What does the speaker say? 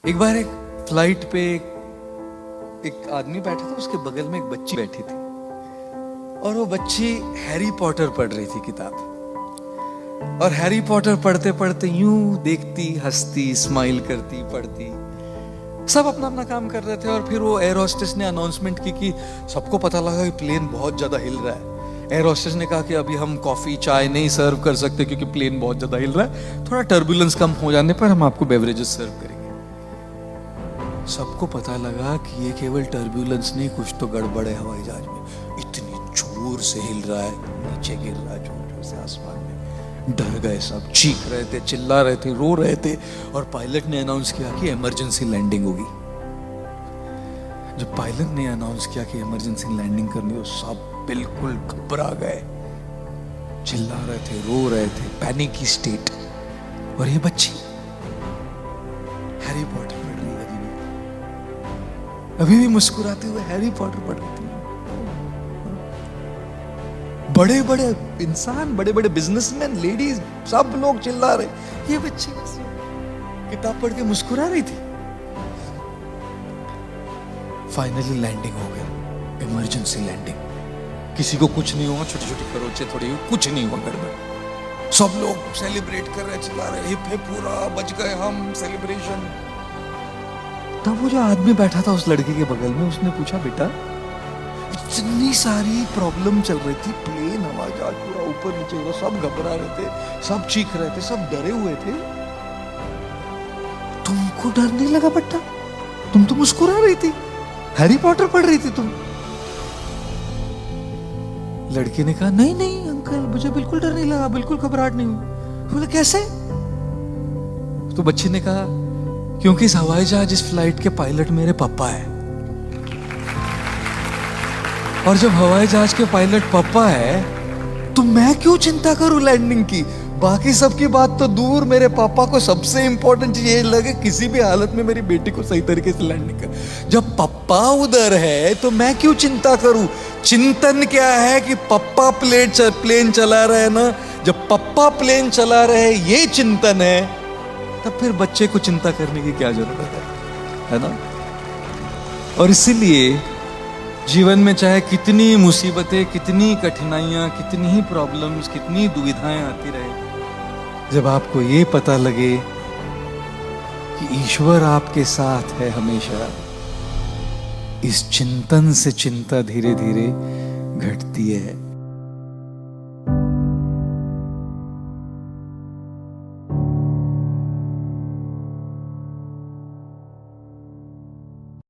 एक बार एक फ्लाइट पे एक आदमी बैठा था, उसके बगल में एक बच्ची बैठी थी और वो बच्ची हैरी पॉटर पढ़ रही थी किताब। और हैरी पॉटर पढ़ते पढ़ते यूं देखती, हंसती, स्माइल करती, पढ़ती। सब अपना अपना काम कर रहे थे और फिर वो एयर होस्टेस ने अनाउंसमेंट की कि सबको पता लगा कि प्लेन बहुत ज्यादा हिल रहा है। एयर होस्टेस ने कहा कि अभी हम कॉफी चाय नहीं सर्व कर सकते क्योंकि प्लेन बहुत ज्यादा हिल रहा है, थोड़ा टर्बुलेंस कम हो जाने पर हम आपको बेवरेजेस सर्व करेंगे। सबको पता लगा कि ये केवल टर्बुलेंस नहीं, कुछ तो गड़बड़ है हवाई जहाज में। इतनी जोर से हिल रहा है, नीचे गिर रहा है जोर जोर से आसमान में। डर गए सब, चीख रहे थे, चिल्ला रहे थे, रो रहे थे। और पायलट ने अनाउंस किया कि इमरजेंसी लैंडिंग होगी। जब पायलट ने अनाउंस किया कि इमरजेंसी लैंडिंग करनी हो, सब बिल्कुल घबरा गए, चिल्ला रहे थे, रो रहे थे, पैनिक की स्टेट। और ये बच्ची हैरी पॉटर पढ़ रही है, अभी भी मुस्कुराते हुए हैरी पॉटर पढ़ रही थी। बड़े बड़े इंसान, बड़े बड़े बिजनेसमैन, लेडीज, सब लोग चिल्ला रहे, ये बच्ची बस किताब पढ़ के मुस्कुरा रही थी। फाइनली लैंडिंग हो गई, इमरजेंसी लैंडिंग। किसी को कुछ नहीं हुआ, छोटी छोटी खरोंचे थोड़ी, कुछ नहीं हुआ गड़बड़। सब लोग सेलिब्रेट कर रहे, चिल्ला रहे, हिप हिप पूरा, बच गए हम, सेलिब्रेशन। तब वो जो आदमी बैठा था उस लड़के के बगल में, उसने पूछा, बेटा इतनी सारी प्रॉब्लम चल रही थी, प्लेन हवाई जहाज पूरा ऊपर नीचे हो रहा, सब घबरा रहे थे, सब चीख रहे थे, सब डरे हुए थे, तुमको डर नहीं लगा बेटा? तुम तो मुस्कुरा रही थी, हैरी पॉटर पढ़ रही थी तुम। लड़के ने कहा, नहीं नहीं अंकल, मुझे बिल्कुल डर नहीं लगा, बिल्कुल घबराहट नहीं हुई। बोले कैसे? तो बच्ची ने कहा, क्योंकि इस हवाई जहाज, इस फ्लाइट के पायलट मेरे पापा है। और जब हवाई जहाज के पायलट पापा है तो मैं क्यों चिंता करूं लैंडिंग की? बाकी सबकी बात तो दूर, मेरे पापा को सबसे इंपॉर्टेंट चीज ये लगे किसी भी हालत में मेरी बेटी को सही तरीके से लैंडिंग कर। जब पापा उधर है तो मैं क्यों चिंता करूं? चिंतन क्या है कि पापा प्लेन चला रहे ना, जब पापा प्लेन चला रहे ये चिंतन है, तब फिर बच्चे को चिंता करने की क्या जरूरत है ना? और इसीलिए जीवन में चाहे कितनी मुसीबतें, कितनी कठिनाइयां, कितनी ही प्रॉब्लम्स, कितनी दुविधाएं आती रहे, जब आपको ये पता लगे कि ईश्वर आपके साथ है हमेशा, इस चिंतन से चिंता धीरे धीरे घटती है।